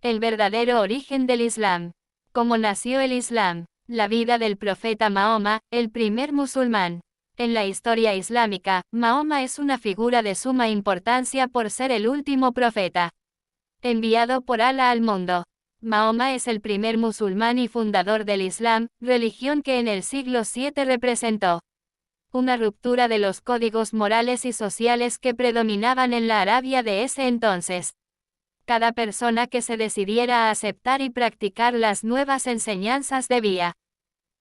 El verdadero origen del Islam. ¿Cómo nació el Islam? La vida del profeta Mahoma, el primer musulmán. En la historia islámica, Mahoma es una figura de suma importancia por ser el último profeta enviado por Alá al mundo. Mahoma es el primer musulmán y fundador del Islam, religión que en el siglo VII representó una ruptura de los códigos morales y sociales que predominaban en la Arabia de ese entonces. Cada persona que se decidiera a aceptar y practicar las nuevas enseñanzas debía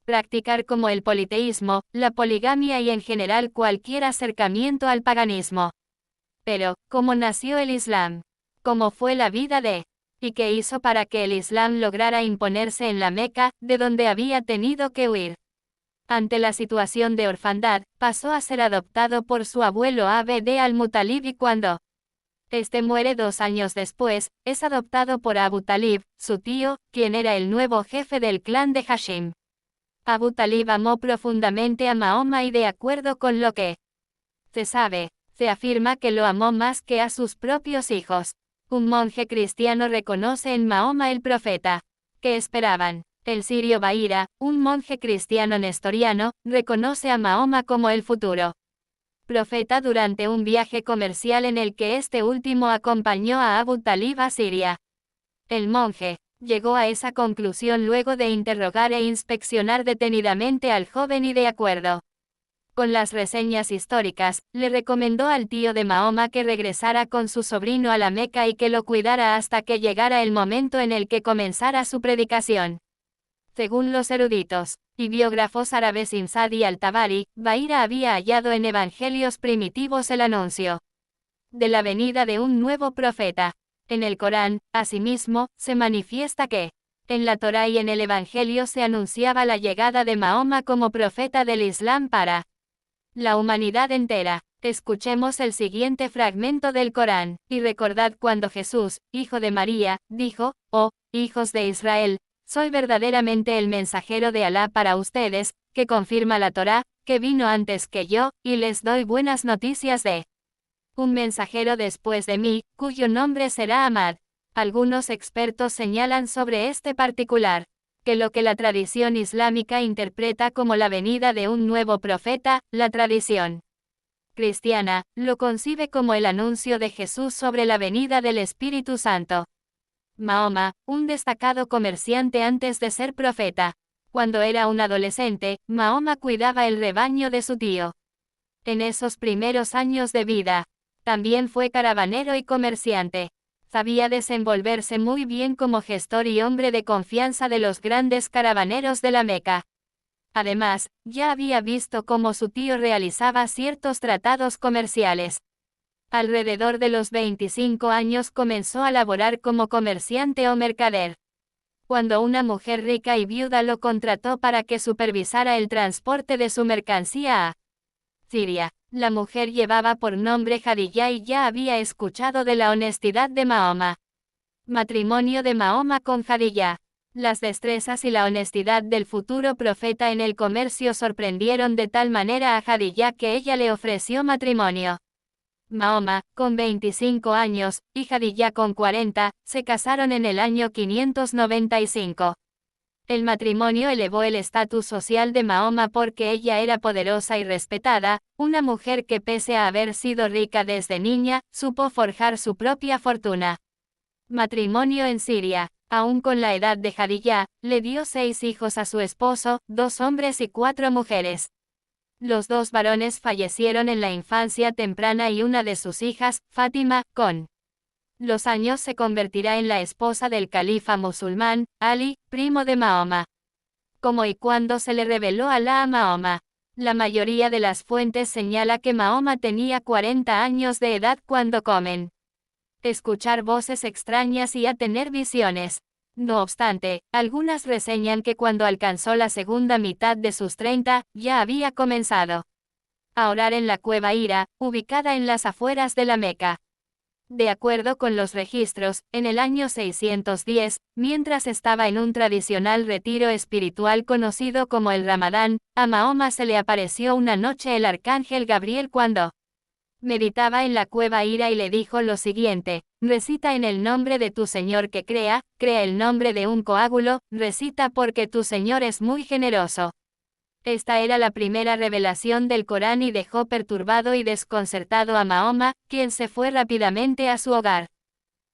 practicar como el politeísmo, la poligamia y en general cualquier acercamiento al paganismo. Pero, ¿cómo nació el Islam? ¿Cómo fue la vida de? ¿Y qué hizo para que el Islam lograra imponerse en la Meca, de donde había tenido que huir? Ante la situación de orfandad, pasó a ser adoptado por su abuelo Abd al-Mutalib y cuando este muere 2 años después, es adoptado por Abu Talib, su tío, quien era el nuevo jefe del clan de Hashim. Abu Talib amó profundamente a Mahoma y de acuerdo con lo que se afirma que lo amó más que a sus propios hijos. Un monje cristiano reconoce en Mahoma el profeta. ¿Qué esperaban? El sirio Bahira, un monje cristiano nestoriano, reconoce a Mahoma como el futuro profeta durante un viaje comercial en el que este último acompañó a Abu Talib a Siria. El monje llegó a esa conclusión luego de interrogar e inspeccionar detenidamente al joven y de acuerdo con las reseñas históricas, le recomendó al tío de Mahoma que regresara con su sobrino a la Meca y que lo cuidara hasta que llegara el momento en el que comenzara su predicación. Según los eruditos y biógrafos árabes Imsad y Al-Tabari, Bahira había hallado en evangelios primitivos el anuncio de la venida de un nuevo profeta. En el Corán, asimismo, se manifiesta que, en la Torá y en el Evangelio se anunciaba la llegada de Mahoma como profeta del Islam para la humanidad entera. Escuchemos el siguiente fragmento del Corán, y recordad cuando Jesús, hijo de María, dijo, «Oh, hijos de Israel, soy verdaderamente el mensajero de Alá para ustedes, que confirma la Torá, que vino antes que yo, y les doy buenas noticias de un mensajero después de mí, cuyo nombre será Ahmad». Algunos expertos señalan sobre este particular, que lo que la tradición islámica interpreta como la venida de un nuevo profeta, la tradición cristiana, lo concibe como el anuncio de Jesús sobre la venida del Espíritu Santo. Mahoma, un destacado comerciante antes de ser profeta. Cuando era un adolescente, Mahoma cuidaba el rebaño de su tío. En esos primeros años de vida, también fue caravanero y comerciante. Sabía desenvolverse muy bien como gestor y hombre de confianza de los grandes caravaneros de la Meca. Además, ya había visto cómo su tío realizaba ciertos tratados comerciales. Alrededor de los 25 años comenzó a laborar como comerciante o mercader. Cuando una mujer rica y viuda lo contrató para que supervisara el transporte de su mercancía a Siria. La mujer llevaba por nombre Jadiyá y ya había escuchado de la honestidad de Mahoma. Matrimonio de Mahoma con Jadiyá. Las destrezas y la honestidad del futuro profeta en el comercio sorprendieron de tal manera a Jadiyá que ella le ofreció matrimonio. Mahoma, con 25 años, y Jadiyá con 40, se casaron en el año 595. El matrimonio elevó el estatus social de Mahoma porque ella era poderosa y respetada, una mujer que pese a haber sido rica desde niña, supo forjar su propia fortuna. Matrimonio en Siria. Aún con la edad de Jadiyá, le dio 6 hijos a su esposo, 2 hombres y 4 mujeres. Los 2 varones fallecieron en la infancia temprana y una de sus hijas, Fátima, con los años se convertirá en la esposa del califa musulmán, Ali, primo de Mahoma. ¿Cómo y cuándo se le reveló Alá a Mahoma? La mayoría de las fuentes señala que Mahoma tenía 40 años de edad cuando comen, escuchar voces extrañas y a tener visiones. No obstante, algunas reseñan que cuando alcanzó la segunda mitad de sus 30, ya había comenzado a orar en la cueva Hira, ubicada en las afueras de la Meca. De acuerdo con los registros, en el año 610, mientras estaba en un tradicional retiro espiritual conocido como el Ramadán, a Mahoma se le apareció una noche el arcángel Gabriel cuando Meditaba en la cueva Hira y le dijo lo siguiente: recita en el nombre de tu Señor que crea el nombre de un coágulo, recita porque tu Señor es muy generoso. Esta era la primera revelación del Corán y dejó perturbado y desconcertado a Mahoma, quien se fue rápidamente a su hogar.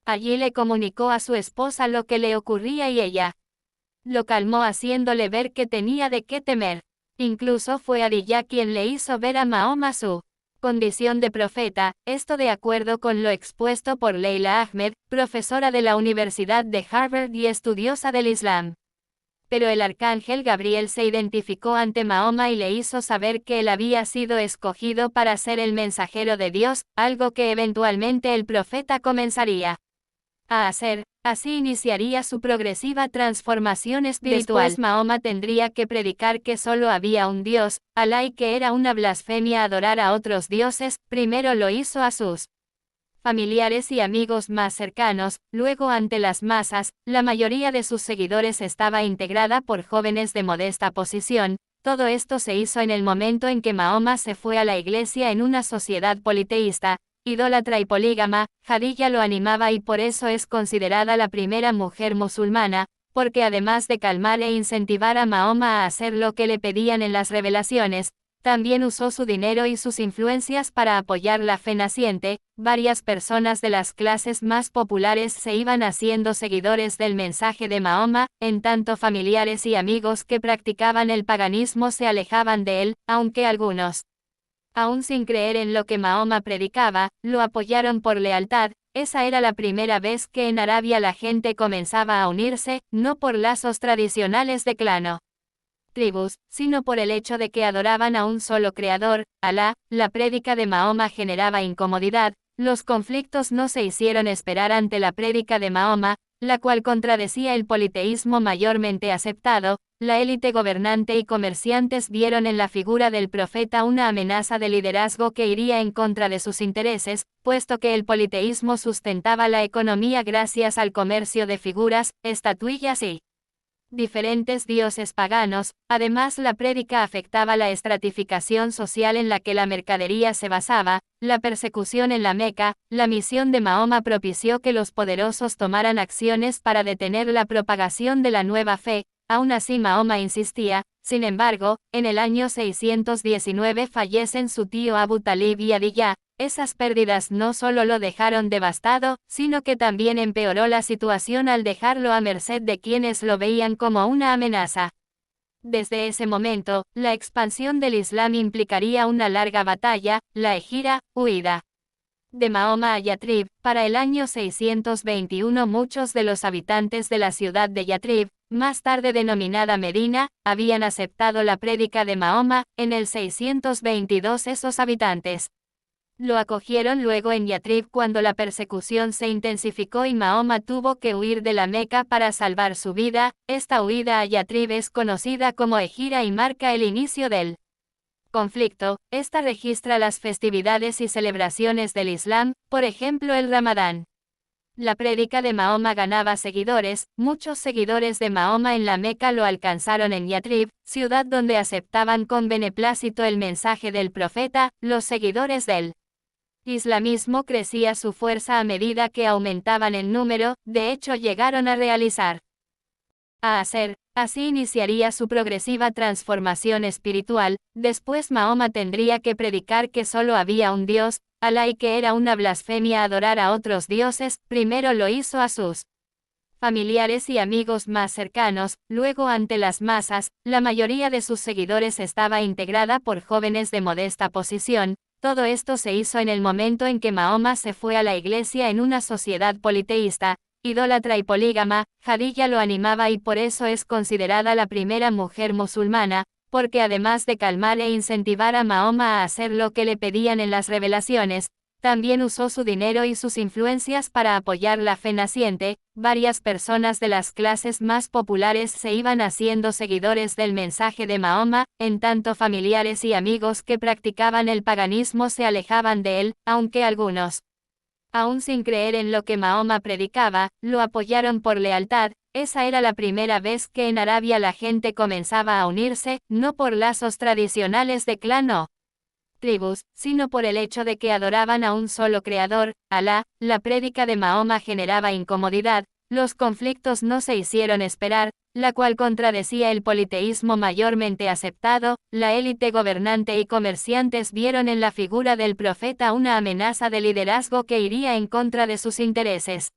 Allí le comunicó a su esposa lo que le ocurría y ella lo calmó haciéndole ver que tenía de qué temer. Incluso fue Adiyá quien le hizo ver a Mahoma su condición de profeta, esto de acuerdo con lo expuesto por Leila Ahmed, profesora de la Universidad de Harvard y estudiosa del Islam. Pero el arcángel Gabriel se identificó ante Mahoma y le hizo saber que él había sido escogido para ser el mensajero de Dios, algo que eventualmente el profeta comenzaría a hacer. Así iniciaría su progresiva transformación espiritual. Después Mahoma tendría que predicar que solo había un Dios, Alá, y que era una blasfemia adorar a otros dioses. Primero lo hizo a sus familiares y amigos más cercanos, luego ante las masas. La mayoría de sus seguidores estaba integrada por jóvenes de modesta posición. Todo esto se hizo en el momento en que Mahoma se fue a la iglesia en una sociedad politeísta, idólatra y polígama. Jadilla lo animaba y por eso es considerada la primera mujer musulmana, porque además de calmar e incentivar a Mahoma a hacer lo que le pedían en las revelaciones, también usó su dinero y sus influencias para apoyar la fe naciente. Varias personas de las clases más populares se iban haciendo seguidores del mensaje de Mahoma, en tanto familiares y amigos que practicaban el paganismo se alejaban de él, aunque algunos, aún sin creer en lo que Mahoma predicaba, lo apoyaron por lealtad. Esa era la primera vez que en Arabia la gente comenzaba a unirse, no por lazos tradicionales de clano tribus, sino por el hecho de que adoraban a un solo creador, Alá. La prédica de Mahoma generaba incomodidad. Los conflictos no se hicieron esperar ante la prédica de Mahoma, la cual contradecía el politeísmo mayormente aceptado. La élite gobernante y comerciantes vieron en la figura del profeta una amenaza de liderazgo que iría en contra de sus intereses, puesto que el politeísmo sustentaba la economía gracias al comercio de figuras, estatuillas y diferentes dioses paganos. Además, la prédica afectaba la estratificación social en la que la mercadería se basaba. La persecución en la Meca. La misión de Mahoma propició que los poderosos tomaran acciones para detener la propagación de la nueva fe. Aún así Mahoma insistía. Sin embargo, en el año 619 fallecen su tío Abu Talib y Adiyá. Esas pérdidas no solo lo dejaron devastado, sino que también empeoró la situación al dejarlo a merced de quienes lo veían como una amenaza. Desde ese momento, la expansión del Islam implicaría una larga batalla, la Ejira, huida de Mahoma a Yatrib. Para el año 621 muchos de los habitantes de la ciudad de Yatrib, más tarde denominada Medina, habían aceptado la prédica de Mahoma. En el 622 esos habitantes lo acogieron luego en Yatrib cuando la persecución se intensificó y Mahoma tuvo que huir de la Meca para salvar su vida. Esta huida a Yatrib es conocida como Ejira y marca el inicio del conflicto. Esta registra las festividades y celebraciones del Islam, por ejemplo el Ramadán. La prédica de Mahoma ganaba seguidores. Muchos seguidores de Mahoma en la Meca lo alcanzaron en Yatrib, ciudad donde aceptaban con beneplácito el mensaje del profeta. Los seguidores del islamismo crecía su fuerza a medida que aumentaban en número. De hecho llegaron a realizar así iniciaría su progresiva transformación espiritual. Después Mahoma tendría que predicar que solo había un Dios, Alá, y que era una blasfemia adorar a otros dioses. Primero lo hizo a sus familiares y amigos más cercanos, luego ante las masas. La mayoría de sus seguidores estaba integrada por jóvenes de modesta posición. Todo esto se hizo en el momento en que Mahoma se fue a la iglesia en una sociedad politeísta, idólatra y polígama. Jadilla lo animaba y por eso es considerada la primera mujer musulmana, porque además de calmar e incentivar a Mahoma a hacer lo que le pedían en las revelaciones, también usó su dinero y sus influencias para apoyar la fe naciente. Varias personas de las clases más populares se iban haciendo seguidores del mensaje de Mahoma, en tanto familiares y amigos que practicaban el paganismo se alejaban de él, aunque algunos, aún sin creer en lo que Mahoma predicaba, lo apoyaron por lealtad. Esa era la primera vez que en Arabia la gente comenzaba a unirse, no por lazos tradicionales de clan o tribus, sino por el hecho de que adoraban a un solo creador, Alá. La prédica de Mahoma generaba incomodidad, los conflictos no se hicieron esperar, la cual contradecía el politeísmo mayormente aceptado. La élite gobernante y comerciantes vieron en la figura del profeta una amenaza de liderazgo que iría en contra de sus intereses.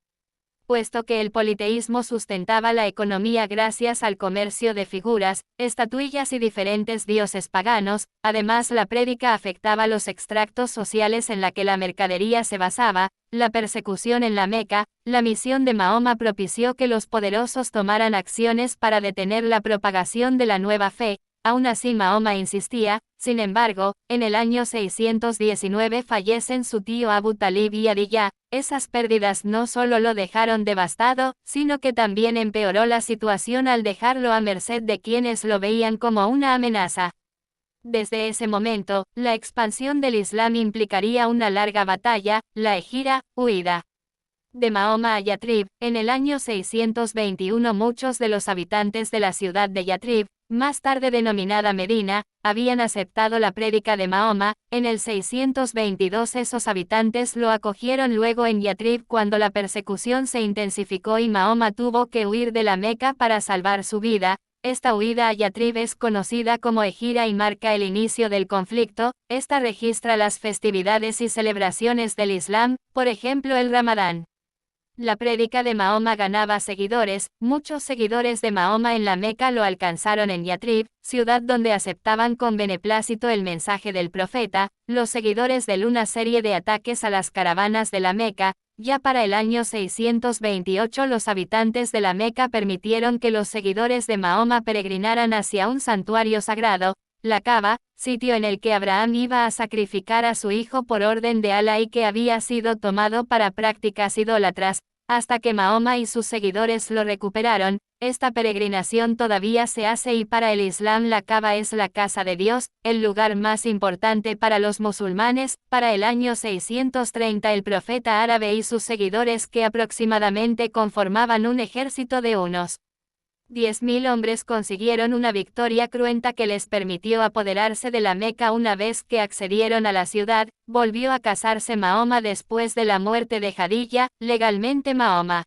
Puesto que el politeísmo sustentaba la economía gracias al comercio de figuras, estatuillas y diferentes dioses paganos, además la prédica afectaba los extractos sociales en la que la mercadería se basaba, la persecución en la Meca. La misión de Mahoma propició que los poderosos tomaran acciones para detener la propagación de la nueva fe. Aún así Mahoma insistía. Sin embargo, en el año 619 fallecen su tío Abu Talib y Adiyah. Esas pérdidas no solo lo dejaron devastado, sino que también empeoró la situación al dejarlo a merced de quienes lo veían como una amenaza. Desde ese momento, la expansión del Islam implicaría una larga batalla, la Ejira, huida de Mahoma a Yatrib. En el año 621 muchos de los habitantes de la ciudad de Yatrib, más tarde denominada Medina, habían aceptado la prédica de Mahoma. En el 622 esos habitantes lo acogieron luego en Yatrib cuando la persecución se intensificó y Mahoma tuvo que huir de la Meca para salvar su vida. Esta huida a Yatrib es conocida como Ejira y marca el inicio del conflicto. Esta registra las festividades y celebraciones del Islam, por ejemplo el Ramadán. La prédica de Mahoma ganaba seguidores. Muchos seguidores de Mahoma en la Meca lo alcanzaron en Yatrib, ciudad donde aceptaban con beneplácito el mensaje del profeta. Los seguidores de una serie de ataques a las caravanas de la Meca. Ya para el año 628 los habitantes de la Meca permitieron que los seguidores de Mahoma peregrinaran hacia un santuario sagrado, la Kaaba, sitio en el que Abraham iba a sacrificar a su hijo por orden de Alá y que había sido tomado para prácticas idólatras. Hasta que Mahoma y sus seguidores lo recuperaron, esta peregrinación todavía se hace y para el Islam la Kaaba es la casa de Dios, el lugar más importante para los musulmanes. Para el año 630 el profeta árabe y sus seguidores, que aproximadamente conformaban un ejército de unos 10.000 hombres, consiguieron una victoria cruenta que les permitió apoderarse de la Meca. Una vez que accedieron a la ciudad, volvió a casarse Mahoma después de la muerte de Jadilla. Legalmente Mahoma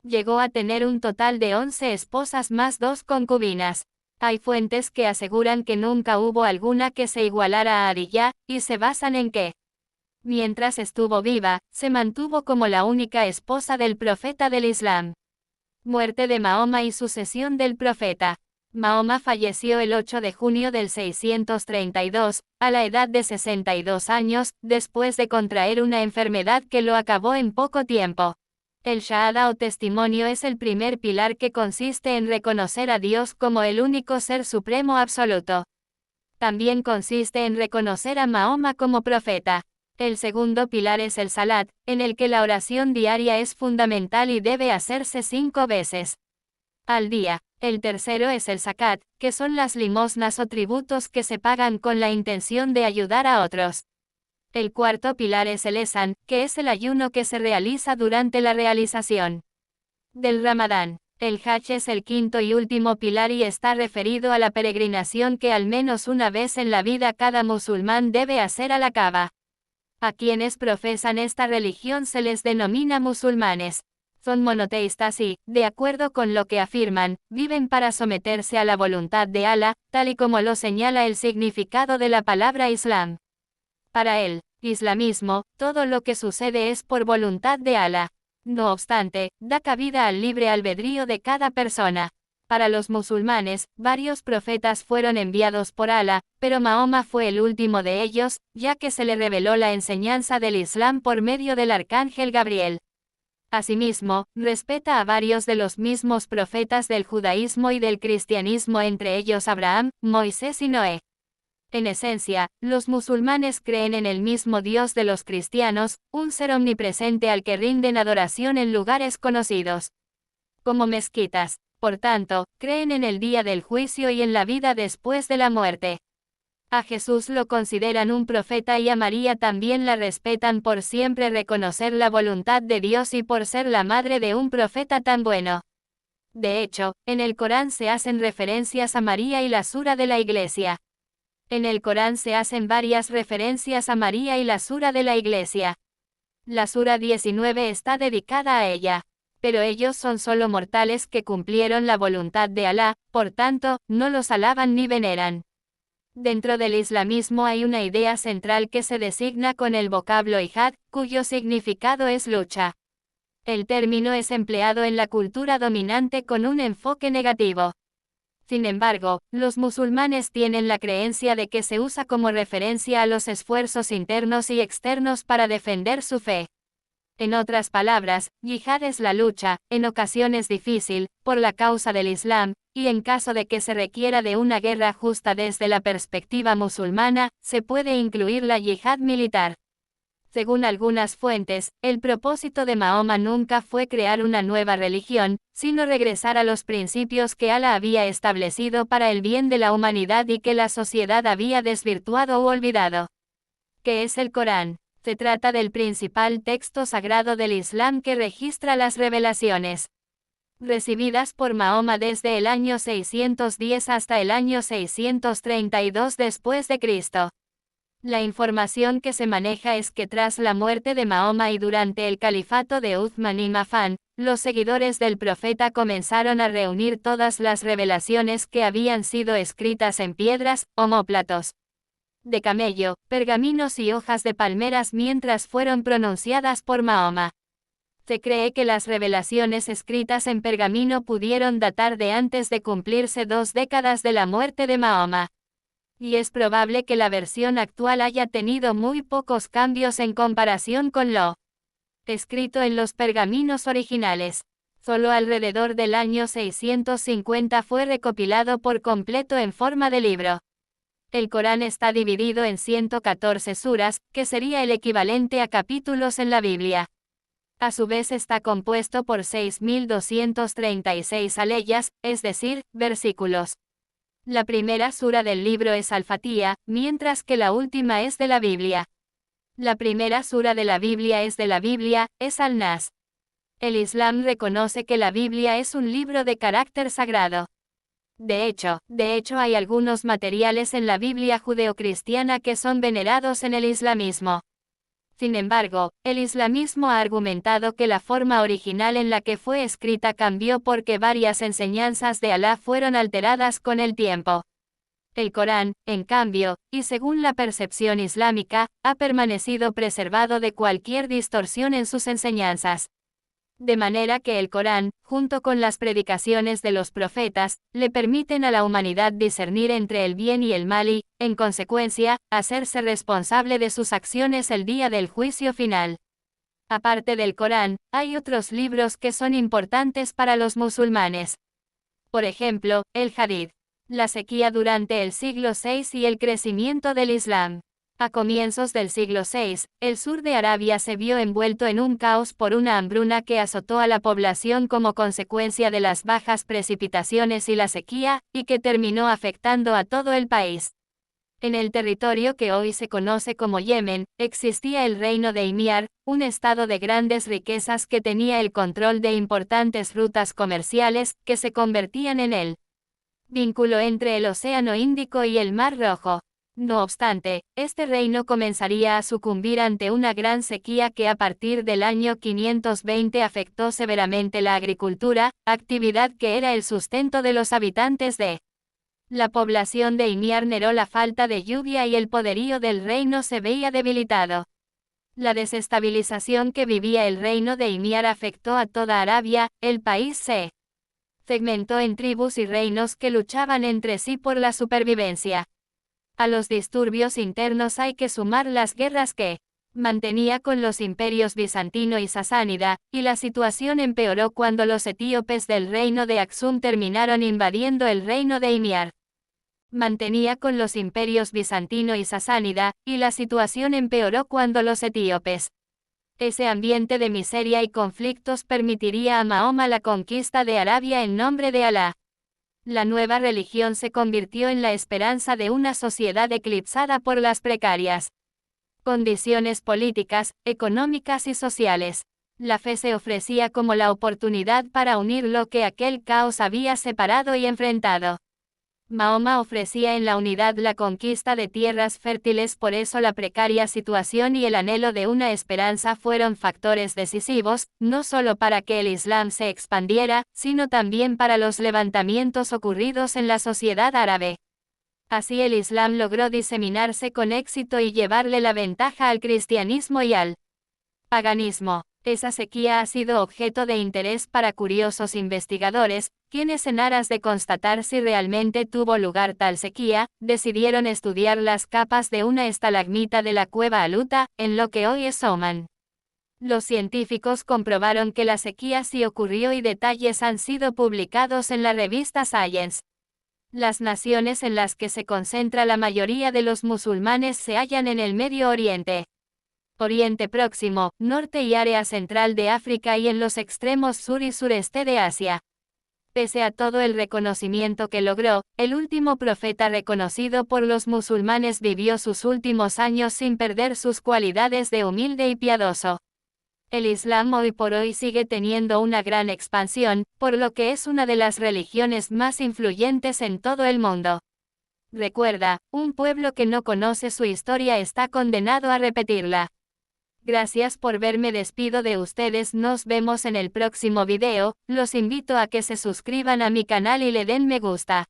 llegó a tener un total de 11 esposas más 2 concubinas. Hay fuentes que aseguran que nunca hubo alguna que se igualara a Adiyah, y se basan en que, mientras estuvo viva, se mantuvo como la única esposa del profeta del Islam. Muerte de Mahoma y sucesión del profeta. Mahoma falleció el 8 de junio del 632, a la edad de 62 años, después de contraer una enfermedad que lo acabó en poco tiempo. El Shahada o testimonio es el primer pilar, que consiste en reconocer a Dios como el único ser supremo absoluto. También consiste en reconocer a Mahoma como profeta. El segundo pilar es el Salat, en el que la oración diaria es fundamental y debe hacerse 5 veces al día. El tercero es el Zakat, que son las limosnas o tributos que se pagan con la intención de ayudar a otros. El cuarto pilar es el Esan, que es el ayuno que se realiza durante la realización del Ramadán. El Hajj es el quinto y último pilar y está referido a la peregrinación que al menos una vez en la vida cada musulmán debe hacer a la Kaaba. A quienes profesan esta religión se les denomina musulmanes. Son monoteístas y, de acuerdo con lo que afirman, viven para someterse a la voluntad de Alá, tal y como lo señala el significado de la palabra Islam. Para el islamismo, todo lo que sucede es por voluntad de Alá. No obstante, da cabida al libre albedrío de cada persona. Para los musulmanes, varios profetas fueron enviados por Alá, pero Mahoma fue el último de ellos, ya que se le reveló la enseñanza del Islam por medio del arcángel Gabriel. Asimismo, respeta a varios de los mismos profetas del judaísmo y del cristianismo, entre ellos Abraham, Moisés y Noé. En esencia, los musulmanes creen en el mismo Dios de los cristianos, un ser omnipresente al que rinden adoración en lugares conocidos como mezquitas. Por tanto, creen en el día del juicio y en la vida después de la muerte. A Jesús lo consideran un profeta y a María también la respetan por siempre reconocer la voluntad de Dios y por ser la madre de un profeta tan bueno. De hecho, en el Corán se hacen referencias a María y la sura de la Iglesia. En el Corán se hacen varias referencias a María y la sura de la Iglesia. La sura 19 está dedicada a ella. Pero ellos son solo mortales que cumplieron la voluntad de Alá, por tanto, no los alaban ni veneran. Dentro del islamismo hay una idea central que se designa con el vocablo jihad, cuyo significado es lucha. El término es empleado en la cultura dominante con un enfoque negativo. Sin embargo, los musulmanes tienen la creencia de que se usa como referencia a los esfuerzos internos y externos para defender su fe. En otras palabras, yihad es la lucha, en ocasiones difícil, por la causa del Islam, y en caso de que se requiera de una guerra justa desde la perspectiva musulmana, se puede incluir la yihad militar. Según algunas fuentes, el propósito de Mahoma nunca fue crear una nueva religión, sino regresar a los principios que Alá había establecido para el bien de la humanidad y que la sociedad había desvirtuado u olvidado. ¿Qué es el Corán? Se trata del principal texto sagrado del Islam que registra las revelaciones recibidas por Mahoma desde el año 610 hasta el año 632 después de Cristo. La información que se maneja es que tras la muerte de Mahoma y durante el califato de Uthman ibn Affan, los seguidores del profeta comenzaron a reunir todas las revelaciones que habían sido escritas en piedras, omóplatos de camello, pergaminos y hojas de palmeras mientras fueron pronunciadas por Mahoma. Se cree que las revelaciones escritas en pergamino pudieron datar de antes de cumplirse 2 décadas de la muerte de Mahoma. Y es probable que la versión actual haya tenido muy pocos cambios en comparación con lo escrito en los pergaminos originales. Solo alrededor del año 650 fue recopilado por completo en forma de libro. El Corán está dividido en 114 suras, que sería el equivalente a capítulos en la Biblia. A su vez está compuesto por 6.236 aleyas, es decir, versículos. La primera sura del libro es Al-Fatihah, mientras que la última es de la Biblia. La primera sura de la Biblia es de la Biblia, es Al-Nas. El Islam reconoce que la Biblia es un libro de carácter sagrado. De hecho hay algunos materiales en la Biblia judeocristiana que son venerados en el islamismo. Sin embargo, el islamismo ha argumentado que la forma original en la que fue escrita cambió porque varias enseñanzas de Alá fueron alteradas con el tiempo. El Corán, en cambio, y según la percepción islámica, ha permanecido preservado de cualquier distorsión en sus enseñanzas. De manera que el Corán, junto con las predicaciones de los profetas, le permiten a la humanidad discernir entre el bien y el mal y, en consecuencia, hacerse responsable de sus acciones el día del juicio final. Aparte del Corán, hay otros libros que son importantes para los musulmanes. Por ejemplo, el Hadith, la sequía durante el siglo VI y el crecimiento del Islam. A comienzos del siglo VI, el sur de Arabia se vio envuelto en un caos por una hambruna que azotó a la población como consecuencia de las bajas precipitaciones y la sequía, y que terminó afectando a todo el país. En el territorio que hoy se conoce como Yemen, existía el reino de Himyar, un estado de grandes riquezas que tenía el control de importantes rutas comerciales, que se convertían en el vínculo entre el Océano Índico y el Mar Rojo. No obstante, este reino comenzaría a sucumbir ante una gran sequía que a partir del año 520 afectó severamente la agricultura, actividad que era el sustento de los habitantes de la población de Himyar. La falta de lluvia y el poderío del reino se veía debilitado. La desestabilización que vivía el reino de Himyar afectó a toda Arabia, el país se segmentó en tribus y reinos que luchaban entre sí por la supervivencia. A los disturbios internos hay que sumar las guerras que mantenía con los imperios bizantino y sasánida, y la situación empeoró cuando los etíopes del reino de Aksum terminaron invadiendo el reino de Himyar. Mantenía con los imperios bizantino y sasánida, y la situación empeoró cuando los etíopes. Ese ambiente de miseria y conflictos permitiría a Mahoma la conquista de Arabia en nombre de Alá. La nueva religión se convirtió en la esperanza de una sociedad eclipsada por las precarias condiciones políticas, económicas y sociales. La fe se ofrecía como la oportunidad para unir lo que aquel caos había separado y enfrentado. Mahoma ofrecía en la unidad la conquista de tierras fértiles, por eso la precaria situación y el anhelo de una esperanza fueron factores decisivos, no solo para que el Islam se expandiera, sino también para los levantamientos ocurridos en la sociedad árabe. Así el Islam logró diseminarse con éxito y llevarle la ventaja al cristianismo y al paganismo. Esa sequía ha sido objeto de interés para curiosos investigadores, quienes en aras de constatar si realmente tuvo lugar tal sequía, decidieron estudiar las capas de una estalagmita de la cueva Aluta, en lo que hoy es Omán. Los científicos comprobaron que la sequía sí ocurrió y detalles han sido publicados en la revista Science. Las naciones en las que se concentra la mayoría de los musulmanes se hallan en el Medio Oriente, Oriente Próximo, Norte y área central de África y en los extremos sur y sureste de Asia. Pese a todo el reconocimiento que logró, el último profeta reconocido por los musulmanes vivió sus últimos años sin perder sus cualidades de humilde y piadoso. El Islam hoy por hoy sigue teniendo una gran expansión, por lo que es una de las religiones más influyentes en todo el mundo. Recuerda, un pueblo que no conoce su historia está condenado a repetirla. Gracias por verme, despido de ustedes, nos vemos en el próximo video, los invito a que se suscriban a mi canal y le den me gusta.